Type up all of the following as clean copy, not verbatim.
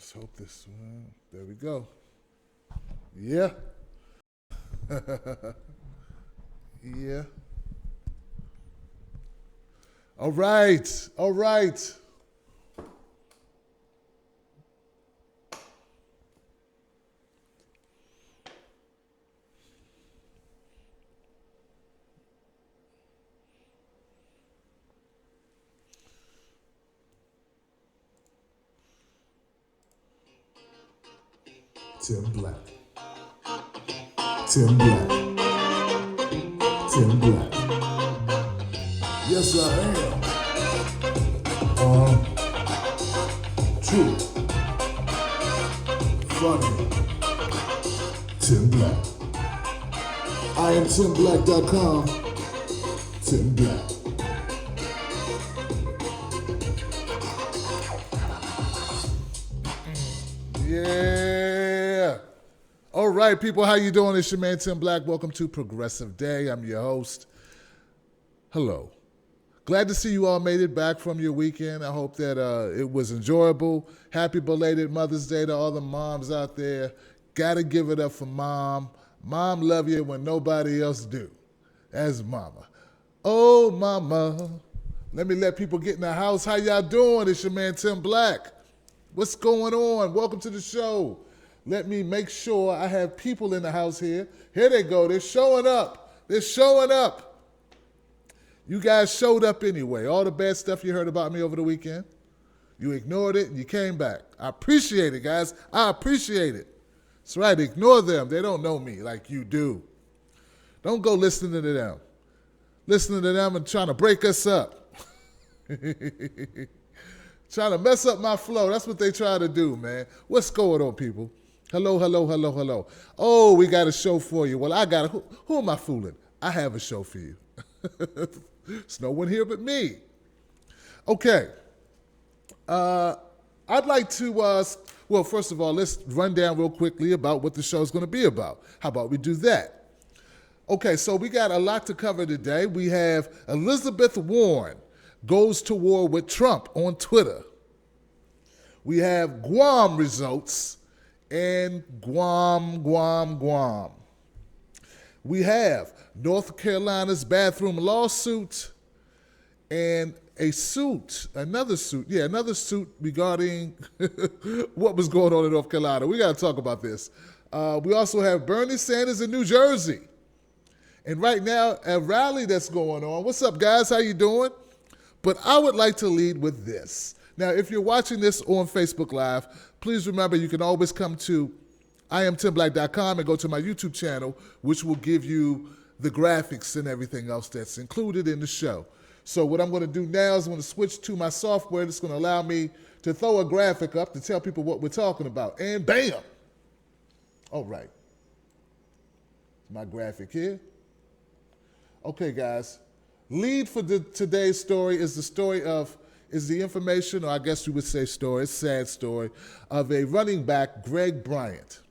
Let's hope this one. There we go. Yeah. Yeah. All right. All right. Tim Black. Tim Black. Tim Black. Yes, I am. True. Funny. Tim Black. I am TimBlack.com. Tim Black. Yeah. All right, people, how you doing? It's your man, Tim Black. Welcome to Progressive Day. I'm your host. Hello. Glad to see you all made it back from your weekend. I hope that it was enjoyable. Happy belated Mother's Day to all the moms out there. Gotta give it up for mom. Mom love you when nobody else do. That's mama. Oh, mama. Let people get in the house. How y'all doing? It's your man, Tim Black. What's going on? Welcome to the show. Let me make sure I have people in the house here. Here they go. They're showing up. They're showing up. You guys showed up anyway. All the bad stuff you heard about me over the weekend, you ignored it and you came back. I appreciate it, guys. I appreciate it. That's right. Ignore them. They don't know me like you do. Don't go listening to them. Listening to them and trying to break us up. Trying to mess up my flow. That's what they try to do, man. What's going on, people? Hello, hello, hello, hello. Oh, we got a show for you. Well, who am I fooling? I have a show for you. There's no one here but me. Okay. I'd like to, well, first of all, let's run down real quickly about what the show's going to be about. How about we do that? Okay, so we got a lot to cover today. We have Elizabeth Warren goes to war with Trump on Twitter. We have Guam results and Guam. We have North Carolina's bathroom lawsuit and another suit regarding what was going on in North Carolina. We got to talk about this. We also have Bernie Sanders in New Jersey. And right now, a rally that's going on. What's up, guys? How you doing? But I would like to lead with this. Now, if you're watching this on Facebook Live, please remember you can always come to IamTimBlack.com and go to my YouTube channel, which will give you the graphics and everything else that's included in the show. So what I'm going to do now is I'm going to switch to my software that's going to allow me to throw a graphic up to tell people what we're talking about. And bam! All right. My graphic here. Okay, guys. Lead for today's story is the information, or I guess you would say story, it's a sad story, of a running back, Greg Bryant,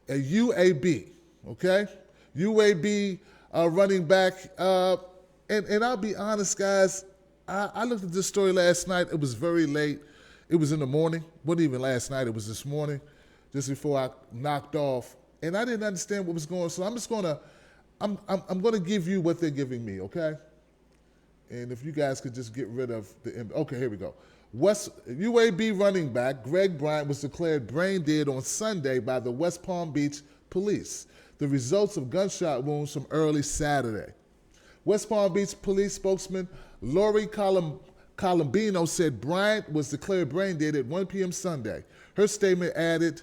a UAB, okay? UAB running back, and I'll be honest, guys, I looked at this story last night. It was very late. It was in the morning. Wasn't even last night. It was this morning, just before I knocked off, and I didn't understand what was going on, so I'm just going to give you what they're giving me, okay? And if you guys could just get rid of okay, here we go. UAB running back Greg Bryant was declared brain dead on Sunday by the West Palm Beach police. The results of gunshot wounds from early Saturday. West Palm Beach police spokesman Lori Colombino said Bryant was declared brain dead at 1 p.m. Sunday. Her statement added,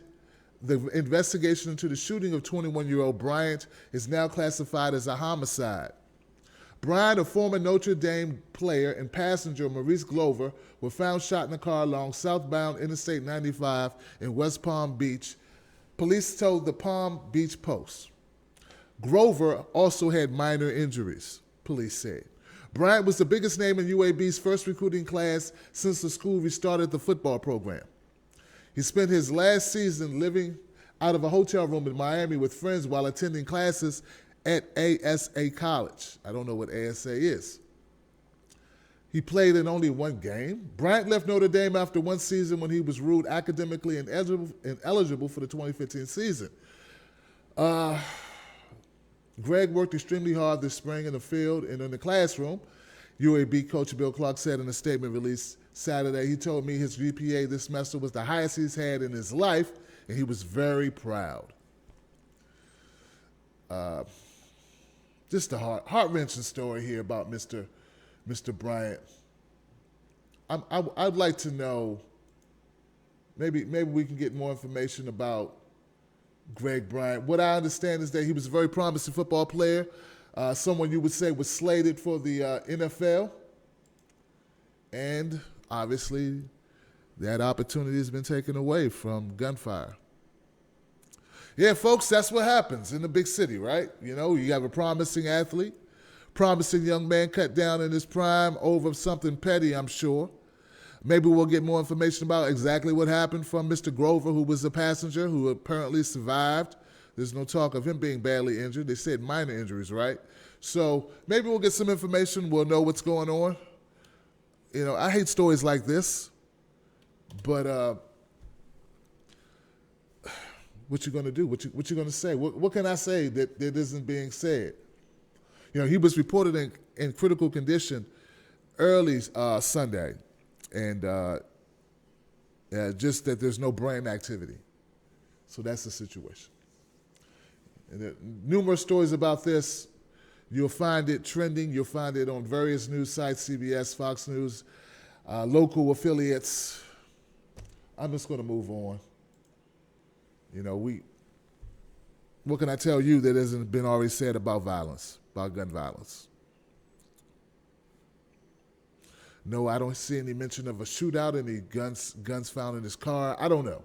the investigation into the shooting of 21-year-old Bryant is now classified as a homicide. Bryant, a former Notre Dame player, and passenger Maurice Glover were found shot in a car along southbound Interstate 95 in West Palm Beach. Police told the Palm Beach Post. Grover also had minor injuries, police said. Bryant was the biggest name in UAB's first recruiting class since the school restarted the football program. He spent his last season living out of a hotel room in Miami with friends while attending classes at ASA College. I don't know what ASA is. He played in only one game. Bryant left Notre Dame after one season when he was ruled academically ineligible for the 2015 season. Greg worked extremely hard this spring in the field and in the classroom. UAB coach Bill Clark said in a statement released Saturday, he told me his GPA this semester was the highest he's had in his life, and he was very proud. Just a heart-wrenching story here about Mr. Bryant. I'd like to know, maybe we can get more information about Greg Bryant. What I understand is that he was a very promising football player, someone you would say was slated for the NFL, and obviously that opportunity has been taken away from gunfire. Yeah, folks, that's what happens in the big city, right? You know, you have a promising athlete, promising young man cut down in his prime over something petty, I'm sure. Maybe we'll get more information about exactly what happened from Mr. Grover, who was a passenger who apparently survived. There's no talk of him being badly injured. They said minor injuries, right? So maybe we'll get some information. We'll know what's going on. You know, I hate stories like this, but what you gonna do? What you gonna say? What can I say that isn't being said? You know, he was reported in critical condition early Sunday, and just that there's no brain activity. So that's the situation. And there are numerous stories about this. You'll find it trending. You'll find it on various news sites, CBS, Fox News, local affiliates. I'm just going to move on. You know, what can I tell you that hasn't been already said about violence, about gun violence? No, I don't see any mention of a shootout, any guns found in his car. I don't know.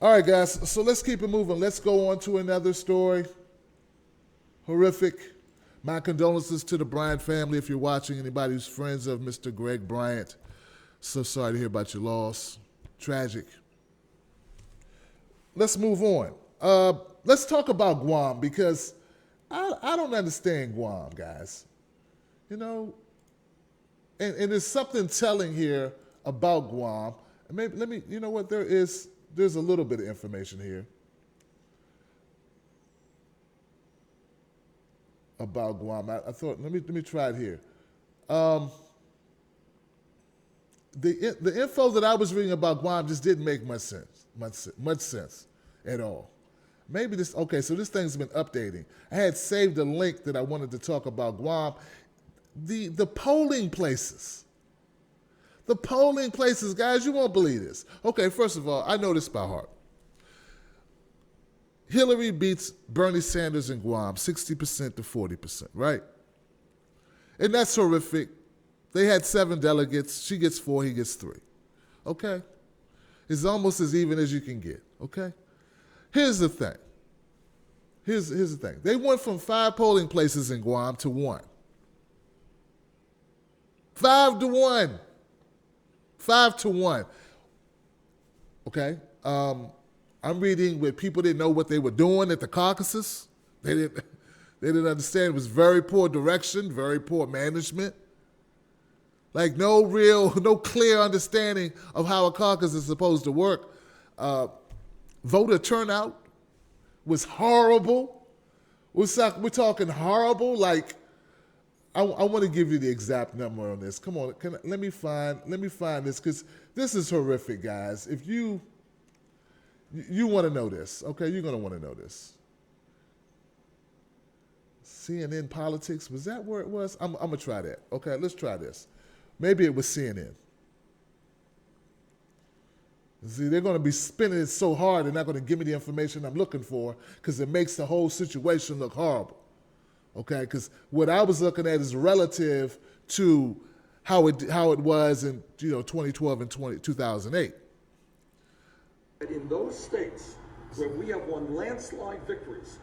All right, guys, so let's keep it moving. Let's go on to another story. Horrific. My condolences to the Bryant family if you're watching, anybody who's friends of Mr. Greg Bryant. So sorry to hear about your loss. Tragic. Let's move on. Let's talk about Guam because I don't understand Guam, guys. You know, and there's something telling here about Guam. Maybe let me, you know what, there's a little bit of information here about Guam. I thought, let me try it here. The info that I was reading about Guam just didn't make much sense at all. Maybe this, okay, so this thing's been updating. I had saved a link that I wanted to talk about Guam. The polling places. The polling places, guys, you won't believe this. Okay, first of all, I know this by heart. Hillary beats Bernie Sanders in Guam 60% to 40%, right? And that's horrific. They had 7 delegates. She gets 4, he gets 3. Okay? It's almost as even as you can get, okay? Here's the thing. Here's the thing. They went from 5 polling places in Guam to 1. 5 to 1. 5 to 1. Okay? I'm reading where people didn't know what they were doing at the caucuses. They didn't understand. It was very poor direction, very poor management. Like no clear understanding of how a caucus is supposed to work. Voter turnout was horrible. We're talking horrible. Like I want to give you the exact number on this. Come on, let me find this because this is horrific, guys. If you want to know this, okay? You're gonna want to know this. CNN politics, was that where it was? I'm gonna try that. Okay, let's try this. Maybe it was CNN. See, they're going to be spinning it so hard, they're not going to give me the information I'm looking for because it makes the whole situation look horrible. Okay, because what I was looking at is relative to how it was in 2012 and 2008. In those states where we have won landslide victories,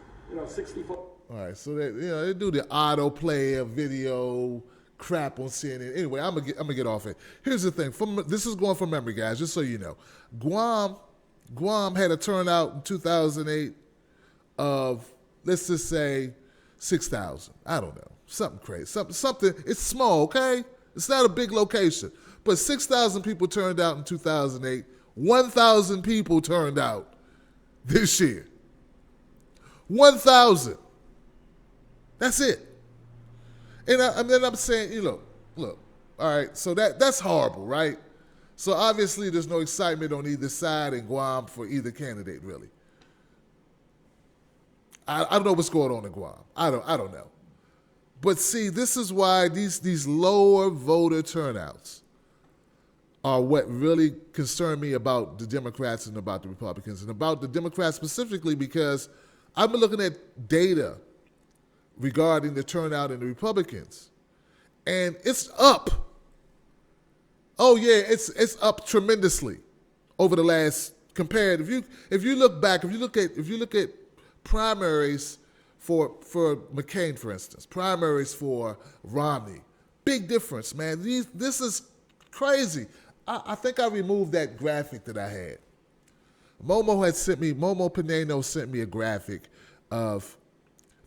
64. All right, so they do the autoplay of video crap on CNN. Anyway, I'm gonna get off it. Here's the thing. This is going from memory, guys. Just so you know, Guam had a turnout in 2008 of, let's just say, 6,000. I don't know. Something crazy. Something. It's small, okay? It's not a big location. But 6,000 people turned out in 2008. 1,000 people turned out this year. 1,000. That's it. And then I'm saying, look, all right, so that's horrible, right? So obviously there's no excitement on either side in Guam for either candidate, really. I don't know what's going on in Guam. I don't know. But see, this is why these lower voter turnouts are what really concern me about the Democrats and about the Republicans, and about the Democrats specifically, because I've been looking at data regarding the turnout in the Republicans, and it's up. Oh yeah, it's up tremendously over the last compared. If you look back, if you look at primaries for McCain, for instance, primaries for Romney, big difference, man. This is crazy. I think I removed that graphic that I had. Momo Pineno sent me a graphic of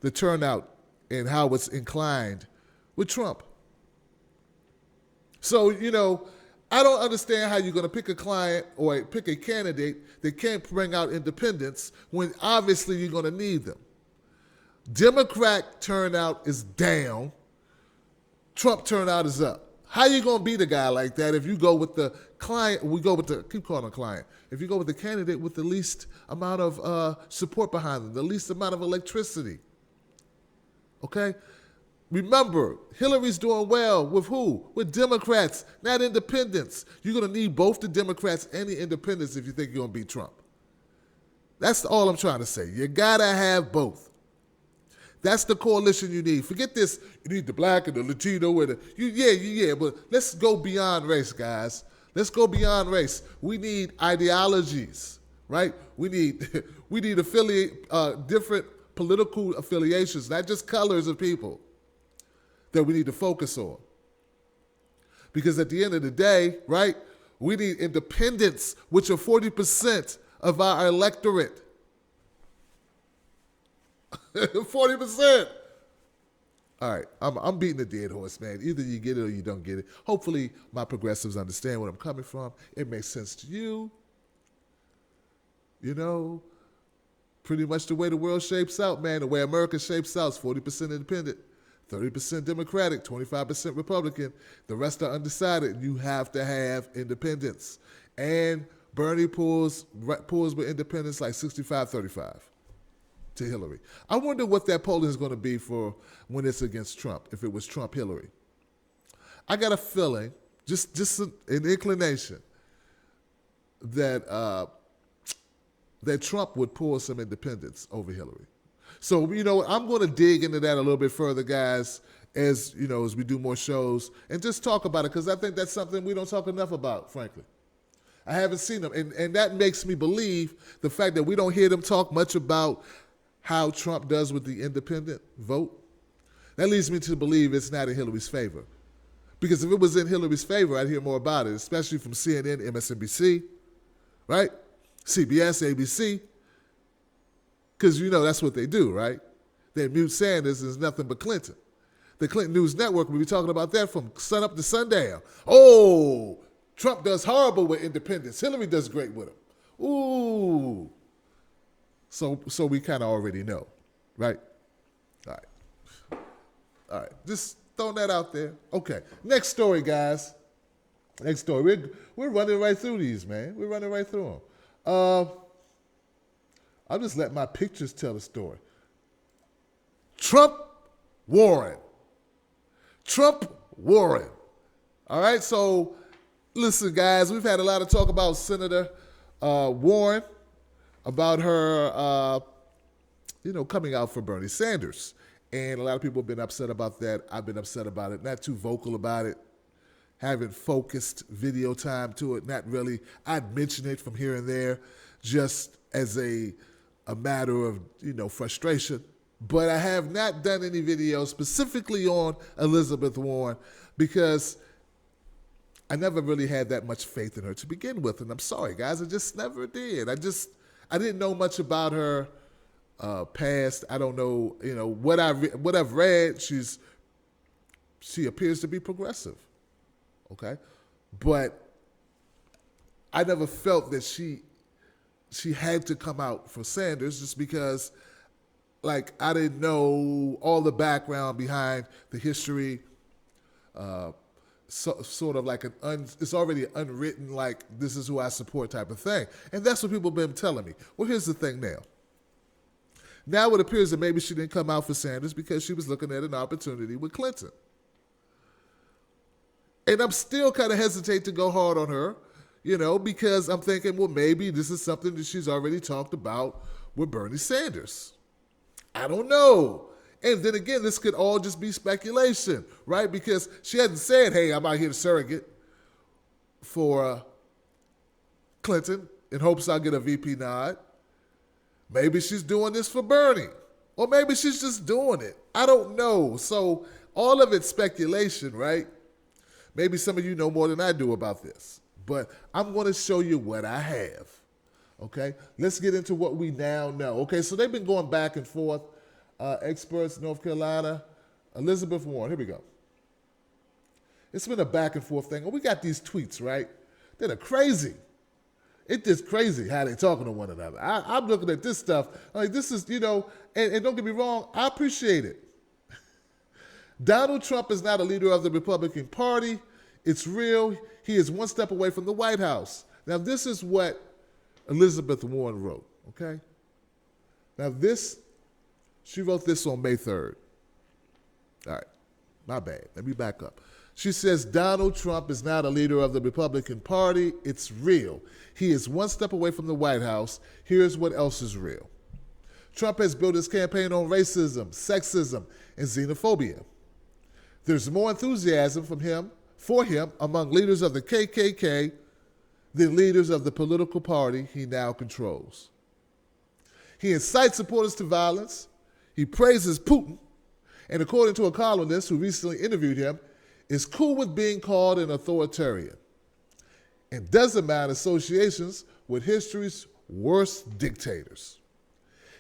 the turnout and how it's inclined with Trump. So, I don't understand how you're going to pick a client or pick a candidate that can't bring out independents when obviously you're going to need them. Democrat turnout is down. Trump turnout is up. How you going to beat a guy like that if you go with the client, keep calling him client, if you go with the candidate with the least amount of support behind them, the least amount of electricity? Okay? Remember, Hillary's doing well with who? With Democrats, not independents. You're going to need both the Democrats and the independents if you think you're going to beat Trump. That's all I'm trying to say. You got to have both. That's the coalition you need. Forget this, you need the black and the Latino and but let's go beyond race, guys. Let's go beyond race. We need ideologies, right? We need different political affiliations, not just colors of people, that we need to focus on. Because at the end of the day, right, we need independents, which are 40% of our electorate. 40%. All right, I'm beating a dead horse, man. Either you get it or you don't get it. Hopefully my progressives understand where I'm coming from. It makes sense to you. Pretty much the way the world shapes out, man, the way America shapes out is 40% independent, 30% Democratic, 25% Republican. The rest are undecided. You have to have independence. And Bernie pulls with independence like 65-35 to Hillary. I wonder what that polling is going to be for when it's against Trump, if it was Trump-Hillary. I got a feeling, just an inclination, that Trump would pull some independents over Hillary. So, I'm going to dig into that a little bit further, guys, as we do more shows, and just talk about it, because I think that's something we don't talk enough about, frankly. I haven't seen them, and that makes me believe the fact that we don't hear them talk much about how Trump does with the independent vote. That leads me to believe it's not in Hillary's favor. Because if it was in Hillary's favor, I'd hear more about it, especially from CNN, MSNBC, right? CBS, ABC, because that's what they do, right? They mute Sanders as nothing but Clinton. The Clinton News Network will be talking about that from sun up to sundown. Oh, Trump does horrible with independents. Hillary does great with them. Ooh. So we kind of already know, right? All right. Just throwing that out there. Okay. Next story, guys. Next story. We're running right through these, man. We're running right through them. I'll just let my pictures tell the story. Trump Warren. All right, so listen, guys, we've had a lot of talk about Senator Warren, about her, coming out for Bernie Sanders. And a lot of people have been upset about that. I've been upset about it, not too vocal about it. Haven't focused video time to it, not really. I'd mention it from here and there just as a matter of, frustration. But I have not done any videos specifically on Elizabeth Warren because I never really had that much faith in her to begin with. And I'm sorry, guys, I just never did. I didn't know much about her past. I don't know, what I've read. She appears to be progressive, okay, but I never felt that she had to come out for Sanders just because, like, I didn't know all the background behind the history. Sort of like it's already unwritten, like, this is who I support type of thing. And that's what people have been telling me. Well, here's the thing now. Now it appears that maybe she didn't come out for Sanders because she was looking at an opportunity with Clinton. And I'm still kind of hesitate to go hard on her, because I'm thinking, well, maybe this is something that she's already talked about with Bernie Sanders. I don't know. And then again, this could all just be speculation, right? Because she hasn't said, hey, I'm out here to surrogate for Clinton in hopes I'll get a VP nod. Maybe she's doing this for Bernie. Or maybe she's just doing it. I don't know. So all of it's speculation, right? Maybe some of you know more than I do about this. But I'm going to show you what I have, okay? Let's get into what we now know. Okay, so they've been going back and forth. Experts, North Carolina, Elizabeth Warren. Here we go. It's been a back and forth thing. And we got these tweets, right? They're crazy. It's just crazy how they're talking to one another. I'm looking at this stuff. Like, this is, and don't get me wrong, I appreciate it. Donald Trump is not a leader of the Republican Party. It's real. He is one step away from the White House. Now, this is what Elizabeth Warren wrote, okay? Now, she wrote this on May 3rd. All right, my bad. Let me back up. She says, Donald Trump is not a leader of the Republican Party. It's real. He is one step away from the White House. Here's what else is real. Trump has built his campaign on racism, sexism, and xenophobia. There's more enthusiasm for him among leaders of the KKK than leaders of the political party he now controls. He incites supporters to violence. He praises Putin, and according to a columnist who recently interviewed him, is cool with being called an authoritarian and doesn't mind associations with history's worst dictators.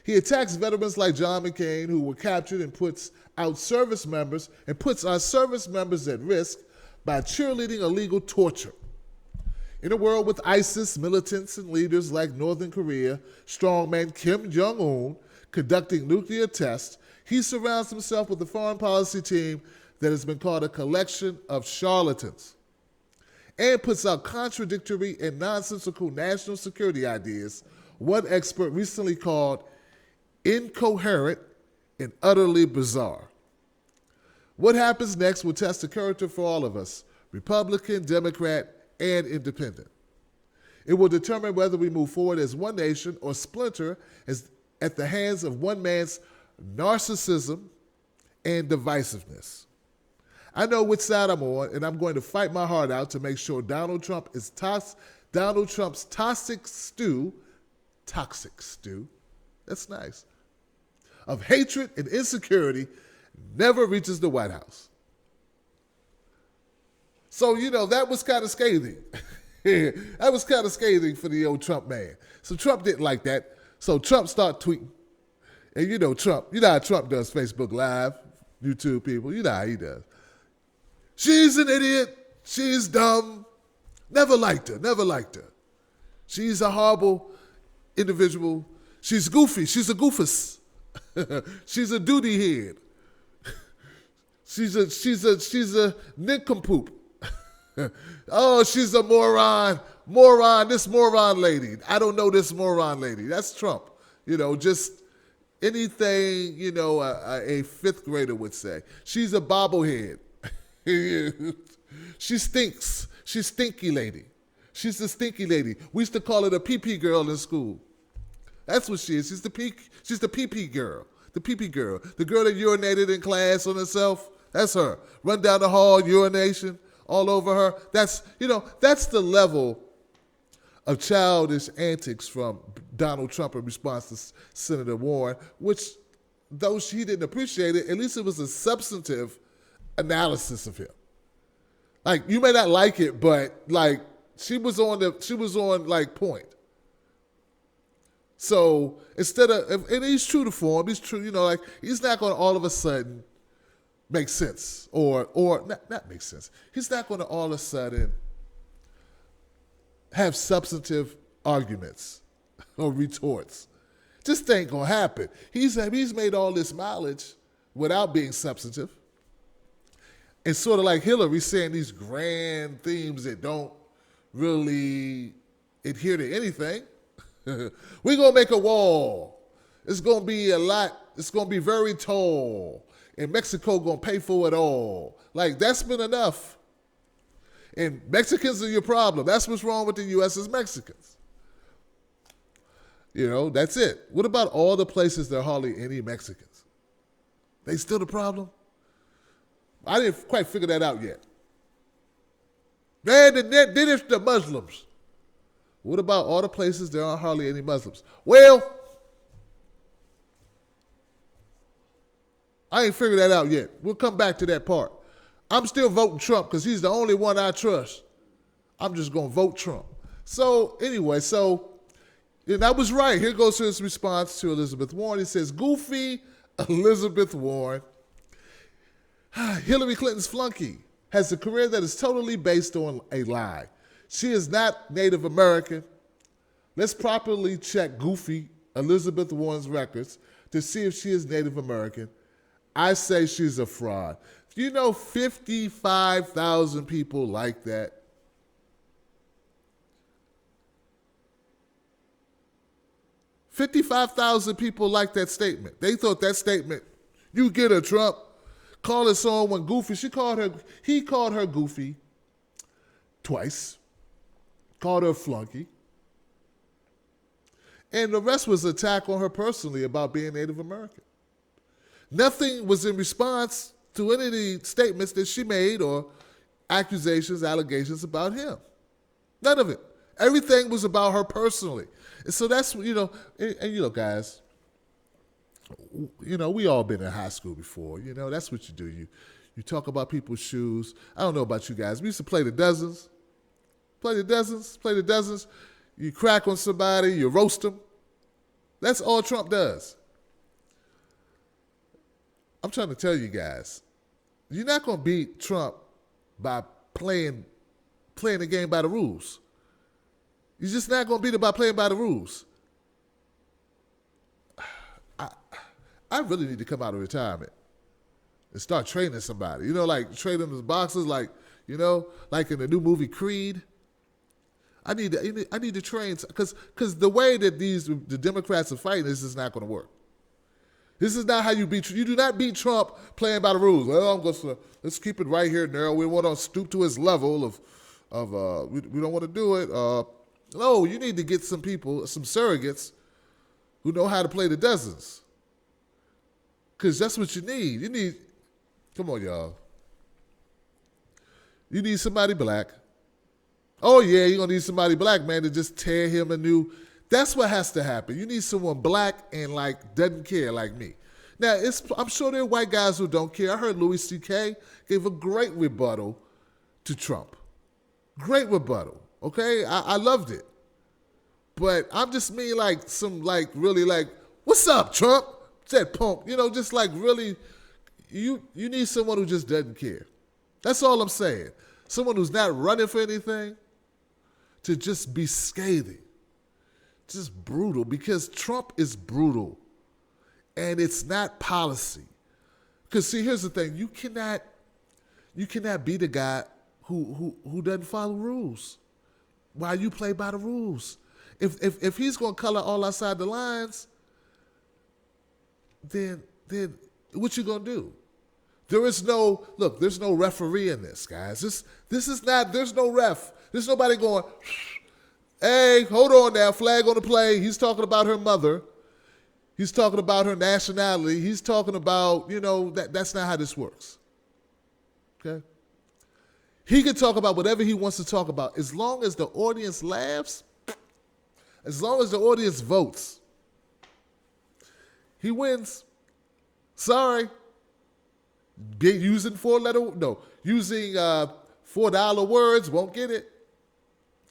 He attacks veterans like John McCain who were captured and puts our service members at risk by cheerleading illegal torture. In a world with ISIS militants and leaders like Northern Korea, strongman Kim Jong-un conducting nuclear tests, he surrounds himself with a foreign policy team that has been called a collection of charlatans and puts out contradictory and nonsensical national security ideas one expert recently called incoherent and utterly bizarre. What happens next will test the character for all of us, Republican, Democrat, and Independent. It will determine whether we move forward as one nation or splinter at the hands of one man's narcissism and divisiveness. I know which side I'm on, and I'm going to fight my heart out to make sure Donald Trump's toxic stew, that's nice, of hatred and insecurity never reaches the White House. So, that was kind of scathing. That was kind of scathing for the old Trump man. So Trump didn't like that. So Trump started tweeting. And Trump, how Trump does Facebook Live, YouTube people, how he does. She's an idiot. She's dumb. Never liked her. She's a horrible individual. She's goofy. She's a goofus. She's a duty head. She's a nincompoop. Oh, she's a moron. This moron lady. I don't know this moron lady. That's Trump. Just anything, a fifth grader would say. She's a bobblehead. She stinks. She's stinky lady. She's the stinky lady. We used to call her the pee-pee girl in school. That's what she is. She's the pee-pee girl. The pee-pee girl. The girl that urinated in class on herself. That's her. Run down the hall, urination all over her. That's the level of childish antics from Donald Trump in response to Senator Warren, which, though she didn't appreciate it, at least it was a substantive analysis of him. Like, you may not like it, but she was on point. So instead of, and he's true to form, he's true, like he's not going to all of a sudden make sense or not make sense. He's not going to all of a sudden have substantive arguments or retorts. Just ain't going to happen. He's made all this mileage without being substantive. It's sort of like Hillary saying these grand themes that don't really adhere to anything. We're going to make a wall. It's going to be a lot. It's going to be very tall. And Mexico going to pay for it all. Like, that's been enough. And Mexicans are your problem. That's what's wrong with the U.S. is Mexicans. That's it. What about all the places there are hardly any Mexicans? They still the problem? I didn't quite figure that out yet. Man, then it's the Muslims. What about all the places there aren't hardly any Muslims? Well, I ain't figured that out yet. We'll come back to that part. I'm still voting Trump because he's the only one I trust. I'm just going to vote Trump. So anyway, and I was right. Here goes his response to Elizabeth Warren. He says, goofy Elizabeth Warren, Hillary Clinton's flunky, has a career that is totally based on a lie. She is not Native American. Let's properly check goofy Elizabeth Warren's records to see if she is Native American. I say she's a fraud. 55,000 people like that. $55,000 people like that statement. They thought that statement, you get her, Trump, call her someone goofy. He called her goofy twice, called her flunky. And the rest was an attack on her personally about being Native American. Nothing was in response to any of the statements that she made or accusations, allegations about him. None of it. Everything was about her personally. And so that's, guys, we all been in high school before. That's what you do. You talk about people's shoes. I don't know about you guys. We used to play the dozens. Play the dozens. You crack on somebody, you roast them. That's all Trump does. I'm trying to tell you guys, you're not going to beat Trump by playing the game by the rules. You're just not going to beat him by playing by the rules. I really need to come out of retirement and start training somebody. Like training the boxers, like in the new movie Creed. I need to train because the way that the Democrats are fighting, this is not going to work. This is not how you beat. You do not beat Trump playing by the rules. Well, let's keep it right here, narrow. We want to stoop to his level of we don't want to do it. No, you need to get some people, some surrogates, who know how to play the dozens. Because that's what you need. Come on, y'all. You need somebody black. Oh, yeah, you're going to need somebody black, man, to just tear him a new. That's what has to happen. You need someone black and, doesn't care like me. Now, I'm sure there are white guys who don't care. I heard Louis C.K. gave a great rebuttal to Trump. Great rebuttal, okay? I loved it. But I'm just mean really what's up, Trump? That punk, just really, you need someone who just doesn't care. That's all I'm saying. Someone who's not running for anything to just be scathing. Just brutal, because Trump is brutal. And it's not policy. Because see, here's the thing. You cannot be the guy who doesn't follow rules while you play by the rules. If he's going to color all outside the lines, then what you going to do? There's no referee in this, guys. This is not, there's no ref. There's nobody going, hey, hold on now, flag on the play. He's talking about her mother. He's talking about her nationality. He's talking about, that's not how this works. Okay? He can talk about whatever he wants to talk about as long as the audience laughs, as long as the audience votes. He wins. Sorry. Using $4 words, won't get it.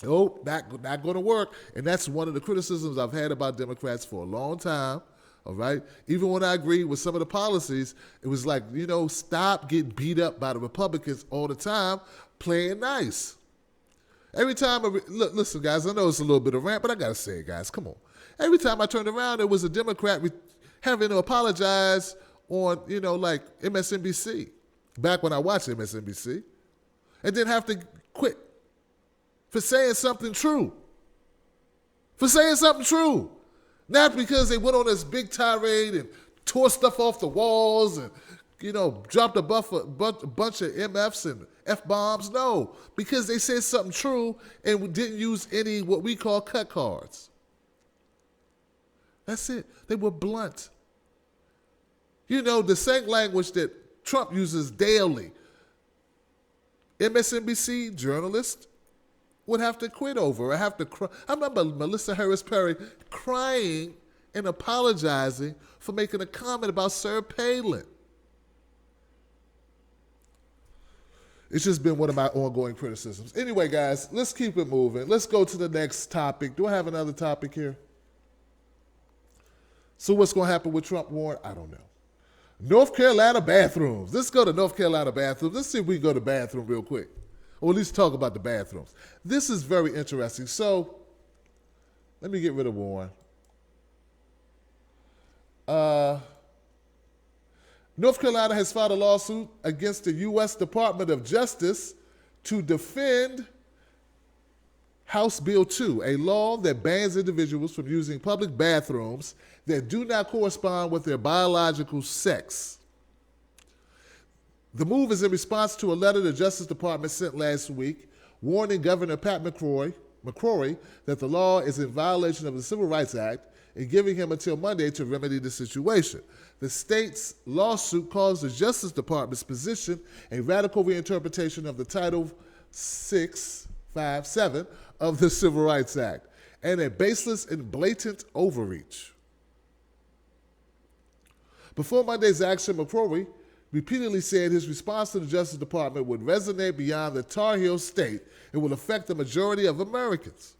Oh, not going to work. And that's one of the criticisms I've had about Democrats for a long time. All right. Even when I agree with some of the policies, it was like, stop getting beat up by the Republicans all the time, playing nice. Every time, look, listen, guys, I know it's a little bit of rant, but I got to say it, guys. Come on. Every time I turned around, there was a Democrat having to apologize on, like MSNBC, back when I watched MSNBC, and then have to quit for saying something true. For saying something true. Not because they went on this big tirade and tore stuff off the walls and, dropped a bunch of MFs and F-bombs. No, because they said something true and didn't use any what we call cut cards. That's it. They were blunt. The same language that Trump uses daily. MSNBC journalists would have to quit over. I remember Melissa Harris Perry crying and apologizing for making a comment about Sarah Palin. It's just been one of my ongoing criticisms. Anyway, guys, let's keep it moving. Let's go to the next topic. Do I have another topic here? So what's going to happen with Trump, Warren? I don't know. North Carolina bathrooms. Let's go to North Carolina bathrooms. Let's see if we can go to the bathroom real quick. Or at least talk about the bathrooms. This is very interesting. So let me get rid of Warren. North Carolina has filed a lawsuit against the U.S. Department of Justice to defend House Bill 2, a law that bans individuals from using public bathrooms that do not correspond with their biological sex. The move is in response to a letter the Justice Department sent last week warning Governor Pat McCrory that the law is in violation of the Civil Rights Act and giving him until Monday to remedy the situation. The state's lawsuit calls the Justice Department's position a radical reinterpretation of the Title 657 of the Civil Rights Act and a baseless and blatant overreach. Before Monday's action, McCrory repeatedly said his response to the Justice Department would resonate beyond the Tar Heel state and would affect the majority of Americans.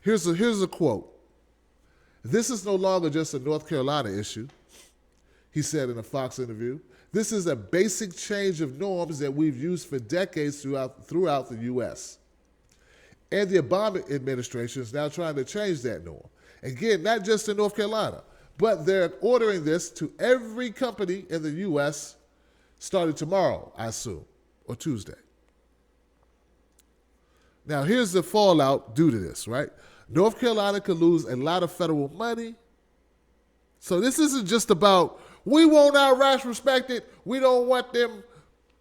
Here's a quote. "This is no longer just a North Carolina issue," he said in a Fox interview. "This is a basic change of norms that we've used for decades throughout the U.S. And the Obama administration is now trying to change that norm. Again, not just in North Carolina, but they're ordering this to every company in the U.S. starting tomorrow, I assume, or Tuesday." Now, here's the fallout due to this, right? North Carolina could lose a lot of federal money. So this isn't just about, we want our rights respected. We don't want them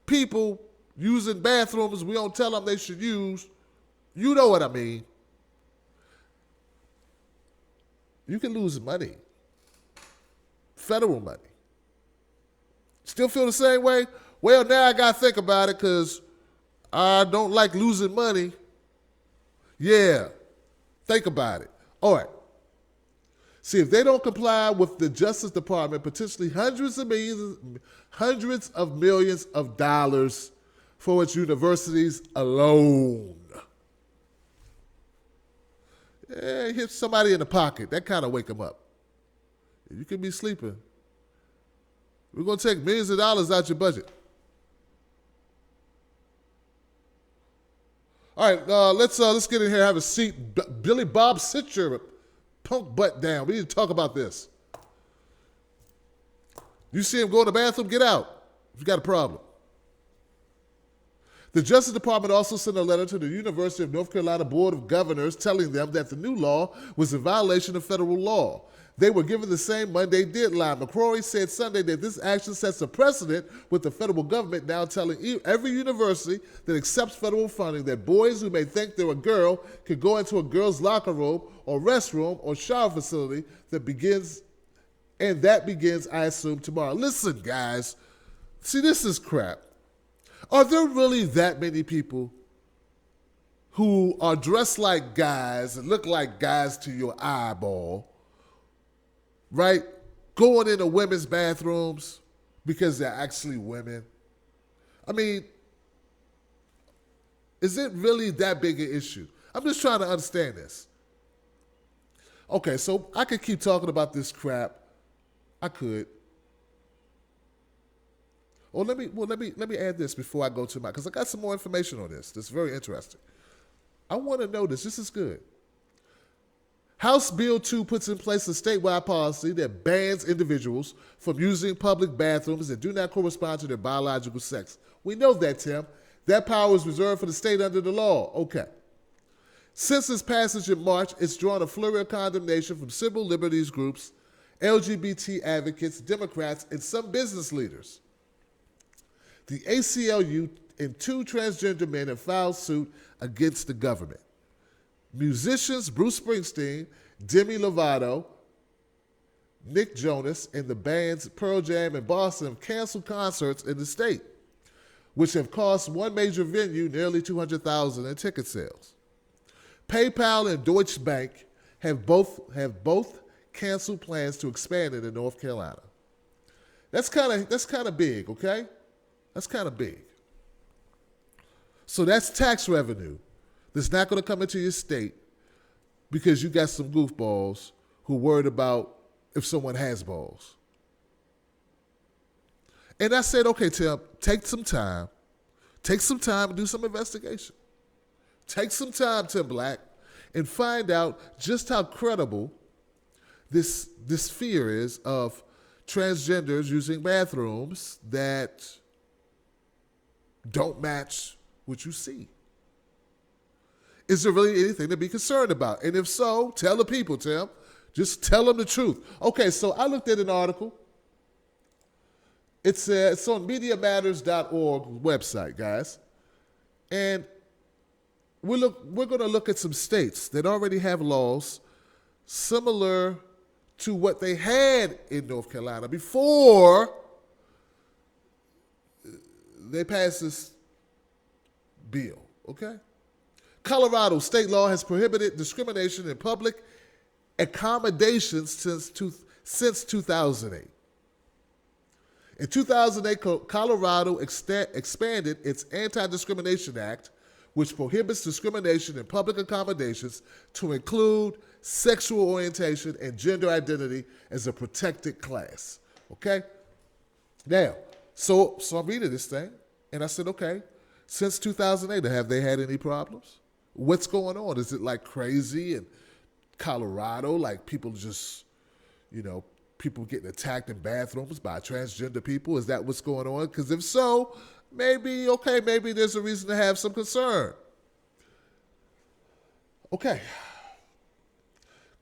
people using bathrooms we don't tell them they should use. You know what I mean. You can lose money. Federal money. Still feel the same way? Well, now I got to think about it because I don't like losing money. Yeah. Think about it. All right. See, if they don't comply with the Justice Department, potentially hundreds of millions of dollars for its universities alone. Yeah, hit somebody in the pocket. That kind of wake them up. You could be sleeping. We're going to take millions of dollars out your budget. All right, let's get in here and have a seat. Billy Bob, sit your punk butt down. We need to talk about this. You see him go to the bathroom, get out if you got a problem. The Justice Department also sent a letter to the University of North Carolina Board of Governors telling them that the new law was in violation of federal law. They were given the same Monday deadline. McCrory said Sunday that this action sets a precedent with the federal government now telling every university that accepts federal funding that boys who may think they're a girl could go into a girl's locker room or restroom or shower facility that begins, I assume, tomorrow. Listen, guys. See, this is crap. Are there really that many people who are dressed like guys and look like guys to your eyeball, right? Going into women's bathrooms because they're actually women? I mean, Is it really that big an issue? I'm just trying to understand this. Okay, so I could keep talking about this crap. I could. Or let me add this before I go to because I got some more information on this. That's very interesting. I want to know this. This is good. House Bill 2 puts in place a statewide policy that bans individuals from using public bathrooms that do not correspond to their biological sex. We know that, Tim. That power is reserved for the state under the law. Okay. Since its passage in March, it's drawn a flurry of condemnation from civil liberties groups, LGBT advocates, Democrats, and some business leaders. The ACLU and 2 transgender men have filed suit against the government. Musicians Bruce Springsteen, Demi Lovato, Nick Jonas, and the bands Pearl Jam and Boston have canceled concerts in the state, which have cost one major venue nearly $200,000 in ticket sales. PayPal and Deutsche Bank have both canceled plans to expand into North Carolina. That's kind of big, okay? That's kind of big. So that's tax revenue that's not going to come into your state because you got some goofballs who worried about if someone has balls. And I said, okay, Tim, take some time and do some investigation. Take some time, Tim Black, and find out just how credible this fear is of transgenders using bathrooms that don't match what you see. Is there really anything to be concerned about? And if so, tell the people, Tim. Just tell them the truth. Okay, so I looked at an article. It's on MediaMatters.org website, guys. And we're going to look at some states that already have laws similar to what they had in North Carolina before they passed this bill, okay? Colorado state law has prohibited discrimination in public accommodations since 2008. In 2008, Colorado expanded its Anti-Discrimination Act, which prohibits discrimination in public accommodations to include sexual orientation and gender identity as a protected class. Okay? Now, so I'm reading this thing, and I said, okay, since 2008, have they had any problems? What's going on? Is it like crazy in Colorado, like people just, people getting attacked in bathrooms by transgender people? Is that what's going on? Because if so, maybe there's a reason to have some concern. Okay.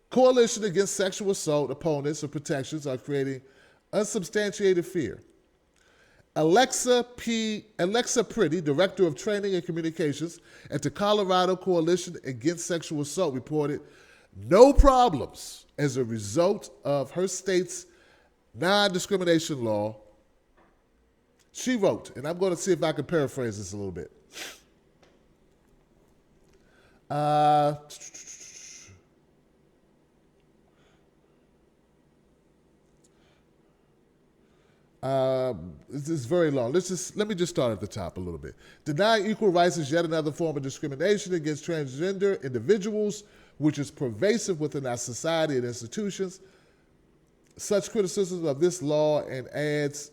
Coalition Against Sexual Assault opponents of protections are creating unsubstantiated fear. Alexa Pretty, Director of Training and Communications at the Colorado Coalition Against Sexual Assault, reported no problems as a result of her state's non-discrimination law. She wrote, and I'm going to see if I can paraphrase this a little bit. This is very long. Let me just start at the top a little bit. Denying equal rights is yet another form of discrimination against transgender individuals, which is pervasive within our society and institutions. Such criticisms of this law and ads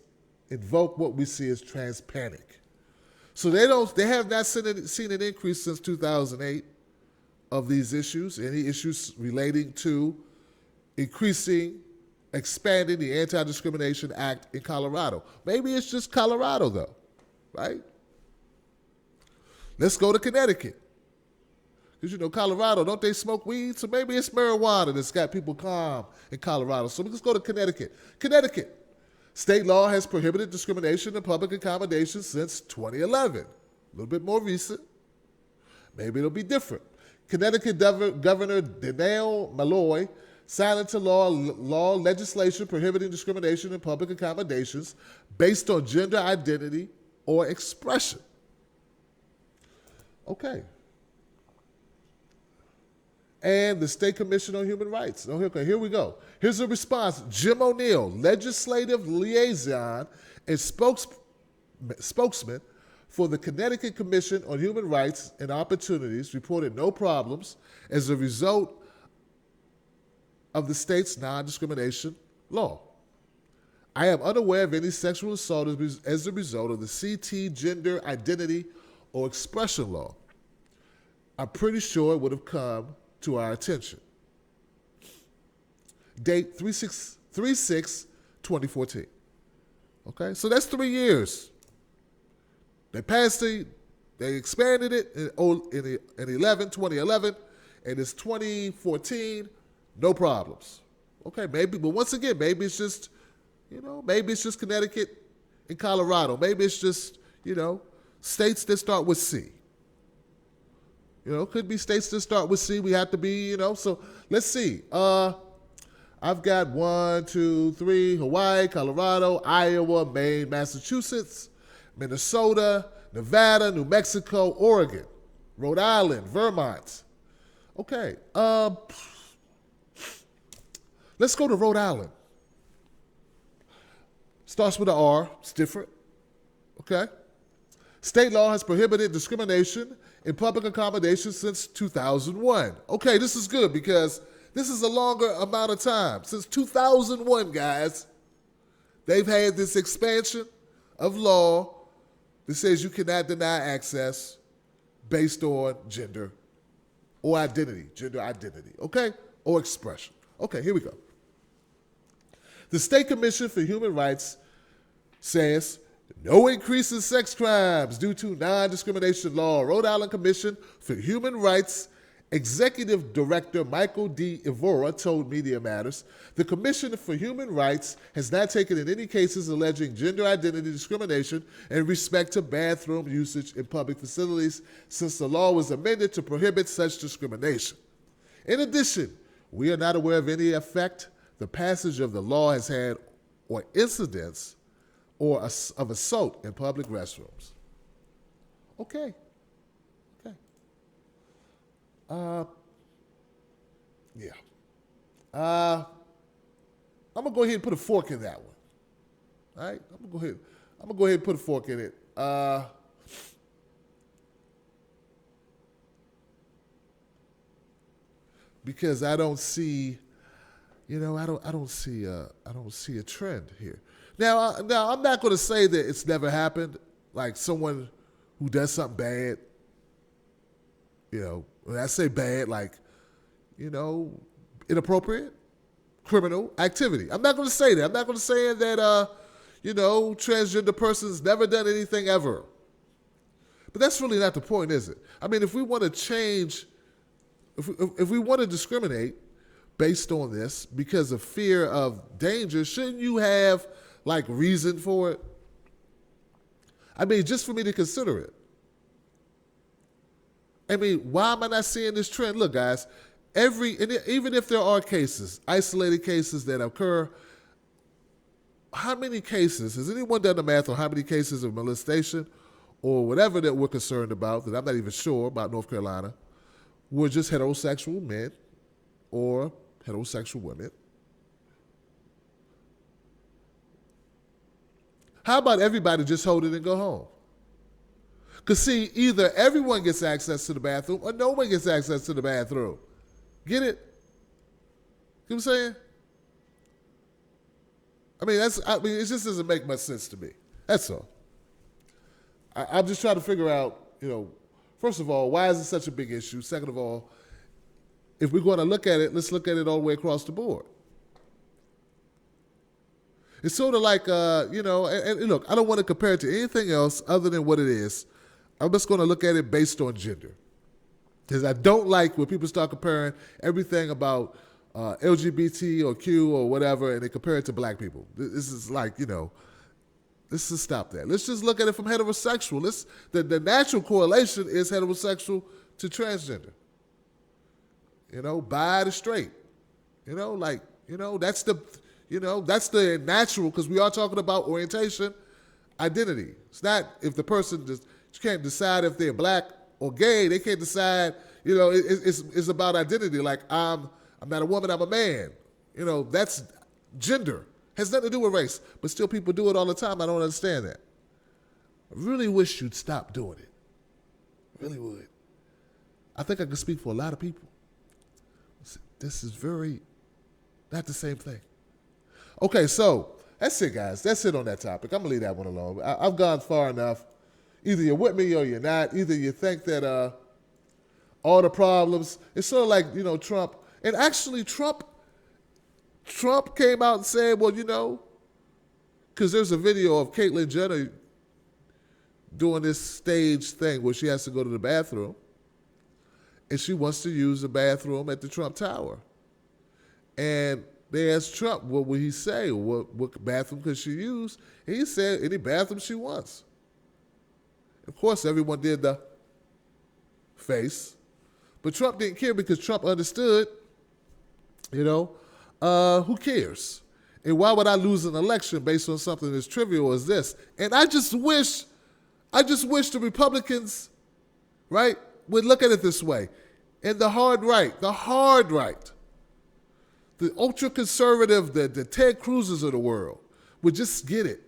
invoke what we see as trans panic. So they have not seen an increase since 2008 of these issues, any issues relating to expanding the Anti-Discrimination Act in Colorado. Maybe it's just Colorado though, right? Let's go to Connecticut. Because Colorado, don't they smoke weed? So maybe it's marijuana that's got people calm in Colorado. So let's go to Connecticut. Connecticut. State law has prohibited discrimination in public accommodations since 2011. A little bit more recent. Maybe it'll be different. Connecticut Governor Danielle Malloy signed into law legislation prohibiting discrimination in public accommodations based on gender identity or expression. Okay. And the State Commission on Human Rights. Okay, here we go. Here's a response. Jim O'Neill, legislative liaison and spokesman for the Connecticut Commission on Human Rights and Opportunities reported no problems as a result of the state's non-discrimination law. I am unaware of any sexual assault as a result of the CT gender identity or expression law. I'm pretty sure it would have come to our attention. Date 3/6/2014. Okay, so that's 3 years. They expanded it in 2011, and it's 2014, no problems. Okay, maybe, but once again, maybe it's just, maybe it's just Connecticut and Colorado. Maybe it's just, states that start with C. Could be states that start with C. We have to be, so let's see. I've got 1, 2, 3, Hawaii, Colorado, Iowa, Maine, Massachusetts, Minnesota, Nevada, New Mexico, Oregon, Rhode Island, Vermont. Okay, let's go to Rhode Island. Starts with an R, it's different, okay? State law has prohibited discrimination in public accommodations since 2001. Okay, this is good because this is a longer amount of time. Since 2001, guys, they've had this expansion of law that says you cannot deny access based on gender or identity, okay? Or expression. Okay, here we go. The State Commission for Human Rights says no increase in sex crimes due to non-discrimination law. Rhode Island Commission for Human Rights Executive Director Michael D. Ivora told Media Matters, the Commission for Human Rights has not taken in any cases alleging gender identity discrimination in respect to bathroom usage in public facilities since the law was amended to prohibit such discrimination. In addition, we are not aware of any effect the passage of the law has had or incidents or of assault in public restrooms. Okay. Yeah. I'm gonna go ahead and put a fork in that one. All right, I'm gonna go ahead and put a fork in it. Because I don't see, I don't see a trend here. Now I'm not gonna say that it's never happened. Like someone who does something bad. When I say bad, like, inappropriate, criminal activity. I'm not going to say that. I'm not going to say that, transgender person's never done anything ever. But that's really not the point, is it? I mean, if we want to change, if we want to discriminate based on this because of fear of danger, shouldn't you have, like, reason for it? I mean, just for me to consider it. I mean, why am I not seeing this trend? Look, guys, even if there are cases, isolated cases that occur, how many cases, has anyone done the math on how many cases of molestation or whatever that we're concerned about, that I'm not even sure about North Carolina, were just heterosexual men or heterosexual women? How about everybody just hold it and go home? Because, see, either everyone gets access to the bathroom or no one gets access to the bathroom. Get it? You know what I'm saying? I mean, it just doesn't make much sense to me. That's all. I'm just trying to figure out, first of all, why is it such a big issue? Second of all, if we're going to look at it, let's look at it all the way across the board. It's sort of like, and look, I don't want to compare it to anything else other than what it is. I'm just going to look at it based on gender. Because I don't like when people start comparing everything about LGBT or Q or whatever, and they compare it to black people. This is like, let's just stop that. Let's just look at it from heterosexual. The natural correlation is heterosexual to transgender. Bi to straight. That's the natural, because we are talking about orientation, identity. It's not if the person just can't decide if they're black or gay. They can't decide, it's about identity. Like, I'm not a woman, I'm a man. That's gender. Has nothing to do with race. But still people do it all the time. I don't understand that. really wish you'd stop doing it. Really would. I think I can speak for a lot of people. This is very not the same thing. Okay, so that's it, guys. That's it on that topic. I'm going to leave that one alone. I've gone far enough. Either you're with me or you're not. Either you think that all the problems, it's sort of like, Trump. And actually, Trump came out and said, well, because there's a video of Caitlyn Jenner doing this stage thing where she has to go to the bathroom, and she wants to use the bathroom at the Trump Tower. And they asked Trump, what would he say? What bathroom could she use? And he said, any bathroom she wants. Of course, everyone did the face. But Trump didn't care because Trump understood, who cares? And why would I lose an election based on something as trivial as this? And I just wish the Republicans, right, would look at it this way. And the hard right, the ultra-conservative, the Ted Cruz's of the world would just get it.